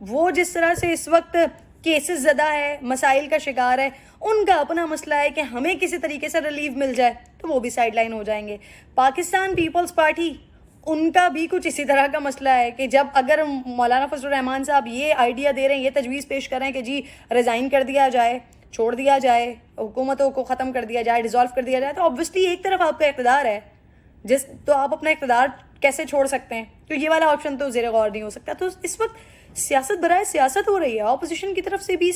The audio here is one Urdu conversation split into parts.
وہ جس طرح سے اس وقت کیسز زدہ ہے, مسائل کا شکار ہے, ان کا اپنا مسئلہ ہے کہ ہمیں کسی طریقے سے ریلیف مل جائے تو وہ بھی سائڈ لائن ہو جائیں گے. پاکستان پیپلز پارٹی, ان کا بھی کچھ اسی طرح کا مسئلہ ہے کہ جب اگر مولانا فضل الرحمان صاحب یہ آئیڈیا دے رہے ہیں, یہ تجویز پیش کر رہے ہیں کہ جی ریزائن کر دیا جائے, چھوڑ دیا جائے, حکومتوں کو ختم کر دیا جائے, ڈیزالو کر دیا جائے, تو آبویسلی ایک طرف آپ کا اقتدار ہے تو آپ اپنا اقتدار کیسے چھوڑ سکتے ہیں؟ تو یہ والا آپشن تو زیر غور نہیں ہو سکتا. تو اس وقت سیاست برائے سیاست ہو رہی ہے, اپوزیشن کی طرف سے بھی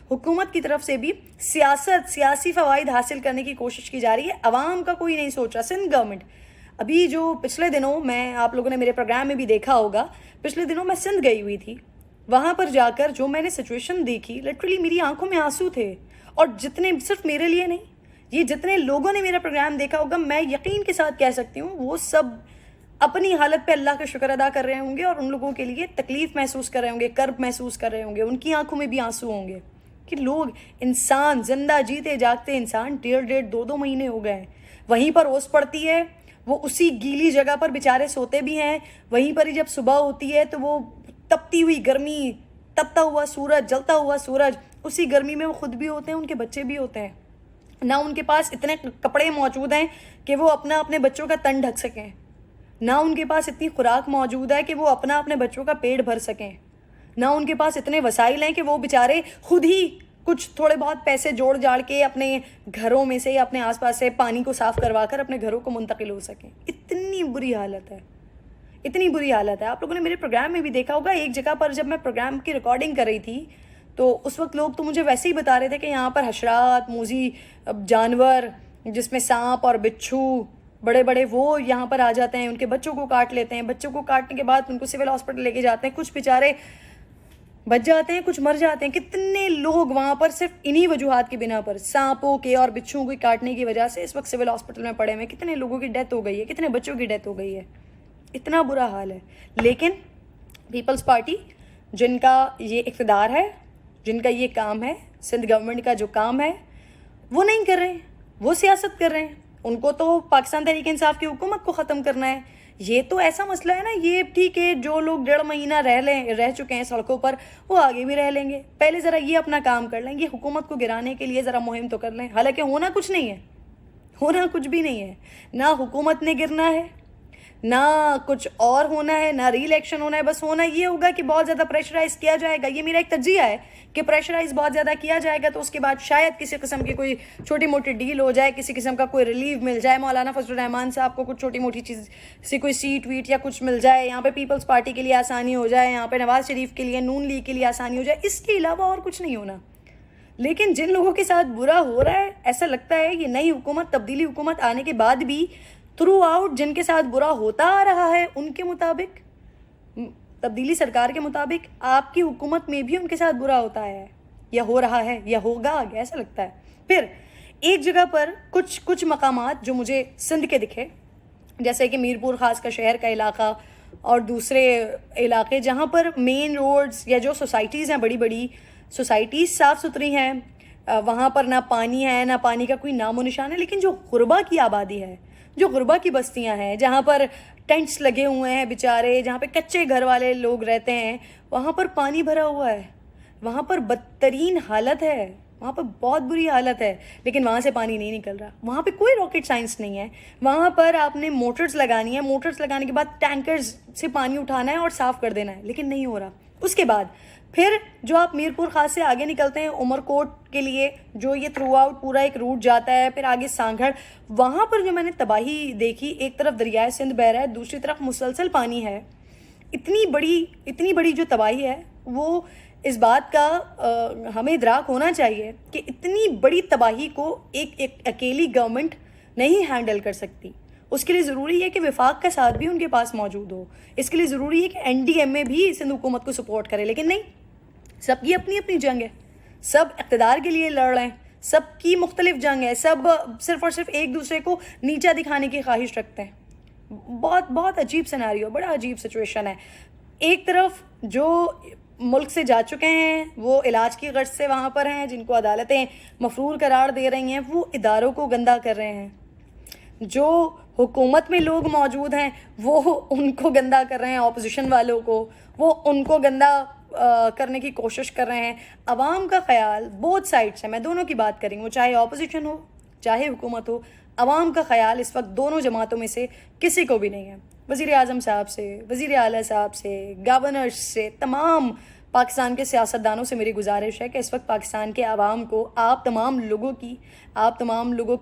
حکومت کی طرف سے بھی سیاسی فوائد حاصل کرنے کی کوشش کی جا رہی ہے. عوام کا کوئی نہیں سوچ رہا. سندھ گورنمنٹ ابھی جو پچھلے دنوں, میں آپ لوگوں نے میرے پروگرام میں بھی دیکھا ہوگا, پچھلے دنوں میں سندھ گئی ہوئی تھی. وہاں پر جا کر جو میں نے سچویشن دیکھی, لٹرلی میری آنکھوں میں آنسو تھے. اور جتنے, صرف میرے لیے نہیں, یہ جتنے لوگوں نے میرا پروگرام دیکھا ہوگا, میں یقین کے ساتھ کہہ سکتی ہوں وہ سب اپنی حالت پہ اللہ کا شکر ادا کر رہے ہوں گے, اور ان لوگوں کے لیے تکلیف محسوس کر رہے ہوں گے, کرب محسوس کر رہے ہوں گے. ان کی آنکھوں میں بھی آنسو ہوں گے کہ لوگ, انسان, زندہ جیتے جاگتے انسان 1.5-2 مہینے ہو گئے ہیں. وہیں پر اوس پڑتی ہے, وہ اسی گیلی جگہ پر بیچارے سوتے بھی ہیں. وہیں پر ہی جب صبح ہوتی ہے تو وہ تپتی ہوئی گرمی, تپتا ہوا سورج, جلتا ہوا سورج, اسی گرمی میں وہ خود بھی ہوتے ہیں, ان کے بچے بھی ہوتے ہیں. نہ ان کے پاس اتنے کپڑے موجود ہیں کہ وہ اپنے بچوں کا تن ڈھک سکیں, نہ ان کے پاس اتنی خوراک موجود ہے کہ وہ اپنے بچوں کا پیٹ بھر سکیں, نہ ان کے پاس اتنے وسائل ہیں کہ وہ بیچارے خود ہی کچھ تھوڑے بہت پیسے جوڑ جاڑ کے اپنے گھروں میں سے یا اپنے آس پاس سے پانی کو صاف کروا کر اپنے گھروں کو منتقل ہو سکیں. اتنی بری حالت ہے, اتنی بری حالت ہے. آپ لوگوں نے میرے پروگرام میں بھی دیکھا ہوگا, ایک جگہ پر جب میں پروگرام کی ریکارڈنگ کر رہی تھی تو اس وقت لوگ تو مجھے ویسے ہی بتا رہے تھے کہ یہاں پر حشرات, موذی جانور جس میں سانپ اور بچھو بڑے بڑے, وہ یہاں پر آ جاتے ہیں, ان کے بچوں کو کاٹ لیتے ہیں. بچوں کو کاٹنے کے بعد ان کو سول ہاسپٹل لے کے جاتے ہیں. کچھ بیچارے بچ جاتے ہیں, کچھ مر جاتے ہیں. کتنے لوگ وہاں پر صرف انہی وجوہات کی بنا پر, سانپوں کے اور بچھوؤں کو کاٹنے کی وجہ سے اس وقت سول ہاسپٹل میں پڑے ہوئے. کتنے لوگوں کی ڈیتھ ہو گئی ہے, کتنے بچوں کی ڈیتھ ہو گئی ہے. اتنا برا حال ہے. لیکن پیپلز پارٹی, جن کا یہ اقتدار ہے, جن کا یہ کام ہے, سندھ گورنمنٹ کا جو کام ہے, وہ نہیں کر رہے ہیں, وہ سیاست کر رہے ہیں. ان کو تو پاکستان تحریک انصاف کی حکومت کو ختم کرنا ہے. یہ تو ایسا مسئلہ ہے نا, یہ ٹھیک ہے جو لوگ 1.5 مہینہ رہ چکے ہیں سڑکوں پر, وہ آگے بھی رہ لیں گے. پہلے ذرا یہ اپنا کام کر لیں, یہ حکومت کو گرانے کے لیے ذرا مہم تو کر لیں. حالانکہ ہونا کچھ نہیں ہے, ہونا کچھ بھی نہیں ہے. نہ حکومت نے گرنا ہے, نہ کچھ اور ہونا ہے, نہ ری الیکشن ہونا ہے. بس ہونا یہ ہوگا کہ بہت زیادہ پریشرائز کیا جائے گا. یہ میرا ایک تجزیہ ہے کہ پریشرائز بہت زیادہ کیا جائے گا تو اس کے بعد شاید کسی قسم کی کوئی چھوٹی موٹی ڈیل ہو جائے, کسی قسم کا کوئی ریلیف مل جائے. مولانا فضل الرحمان صاحب کو کچھ چھوٹی موٹی چیز سے کوئی سیٹ ویٹ یا کچھ مل جائے, یہاں پہ پیپلز پارٹی کے لیے آسانی ہو جائے, یہاں پہ نواز شریف کے لیے, نون لیگ کے لیے آسانی ہو جائے. اس کے علاوہ اور کچھ نہیں ہونا. لیکن جن لوگوں کے ساتھ برا ہو رہا ہے, ایسا لگتا ہے یہ نئی حکومت, تبدیلی حکومت آنے کے بعد بھی تھرو آؤٹ جن کے ساتھ برا ہوتا آ رہا ہے, ان کے مطابق, تبدیلی سرکار کے مطابق, آپ کی حکومت میں بھی ان کے ساتھ برا ہوتا ہے, یا ہو رہا ہے, یا ہوگا آگے, ایسا لگتا ہے. پھر ایک جگہ پر کچھ مقامات جو مجھے سندھ کے دکھے, جیسے کہ میرپور خاص کا شہر کا علاقہ اور دوسرے علاقے جہاں پر مین روڈز یا جو سوسائٹیز ہیں, بڑی بڑی سوسائٹیز صاف ستھری ہیں, وہاں پر نہ پانی ہے, نہ پانی کا کوئی نام و نشان ہے. لیکن جو غربا کی آبادی ہے, جو غربا کی بستیاں ہیں, جہاں پر ٹینٹس لگے ہوئے ہیں بیچارے, جہاں پہ کچے گھر والے لوگ رہتے ہیں, وہاں پر پانی بھرا ہوا ہے, وہاں پر بدترین حالت ہے, وہاں پر بہت بری حالت ہے. لیکن وہاں سے پانی نہیں نکل رہا. وہاں پہ کوئی راکٹ سائنس نہیں ہے. وہاں پر آپ نے موٹرز لگانی ہے, موٹرز لگانے کے بعد ٹینکرز سے پانی اٹھانا ہے اور صاف کر دینا ہے, لیکن نہیں ہو رہا. اس کے بعد پھر جو آپ میرپور خاص سے آگے نکلتے ہیں عمر کوٹ کے لیے, جو یہ تھرو آؤٹ پورا ایک روٹ جاتا ہے, پھر آگے سانگھڑ, وہاں پر جو میں نے تباہی دیکھی, ایک طرف دریائے سندھ بہہ رہا ہے, دوسری طرف مسلسل پانی ہے. اتنی بڑی جو تباہی ہے, وہ اس بات کا ہمیں ادراک ہونا چاہیے کہ اتنی بڑی تباہی کو ایک اکیلی گورنمنٹ نہیں ہینڈل کر سکتی. اس کے لیے ضروری ہے کہ وفاق کا ساتھ بھی ان کے پاس موجود ہو. اس کے لیے ضروری ہے کہ NDMA بھی سندھ حکومت کو سپورٹ کرے. لیکن نہیں, سب کی اپنی اپنی جنگ ہے, سب اقتدار کے لیے لڑ رہے ہیں, سب کی مختلف جنگ ہے, سب صرف اور صرف ایک دوسرے کو نیچا دکھانے کی خواہش رکھتے ہیں. بہت عجیب سیناریو, بڑا عجیب سچویشن ہے. ایک طرف جو ملک سے جا چکے ہیں, وہ علاج کی غرض سے وہاں پر ہیں, جن کو عدالتیں مفرور قرار دے رہی ہیں, وہ اداروں کو گندا کر رہے ہیں. جو حکومت میں لوگ موجود ہیں وہ ان کو گندا کر رہے ہیں, اپوزیشن والوں کو, وہ ان کو گندا کرنے کی کوشش کر رہے ہیں. عوام کا خیال بہت سائڈ سے، میں دونوں کی بات کریں وہ چاہے اپوزیشن ہو چاہے حکومت ہو، عوام کا خیال اس وقت دونوں جماعتوں میں سے کسی کو بھی نہیں ہے. وزیر اعظم صاحب سے، وزیر اعلیٰ صاحب سے، گورنر سے، تمام پاکستان کے سیاستدانوں سے میری گزارش ہے کہ اس وقت پاکستان کے عوام کو آپ تمام لوگوں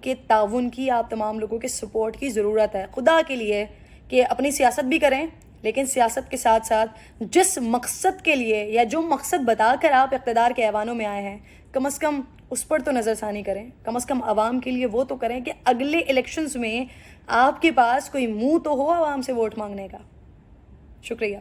کے تعاون کی، آپ تمام لوگوں کے سپورٹ کی ضرورت ہے. خدا کے لیے کہ اپنی سیاست بھی کریں، لیکن سیاست کے ساتھ ساتھ جس مقصد کے لیے یا جو مقصد بتا کر آپ اقتدار کے ایوانوں میں آئے ہیں، کم از کم اس پر تو نظر ثانی کریں. کم از کم عوام کے لیے وہ تو کریں کہ اگلے الیکشنز میں آپ کے پاس کوئی منہ تو ہو عوام سے ووٹ مانگنے کا. شکریہ.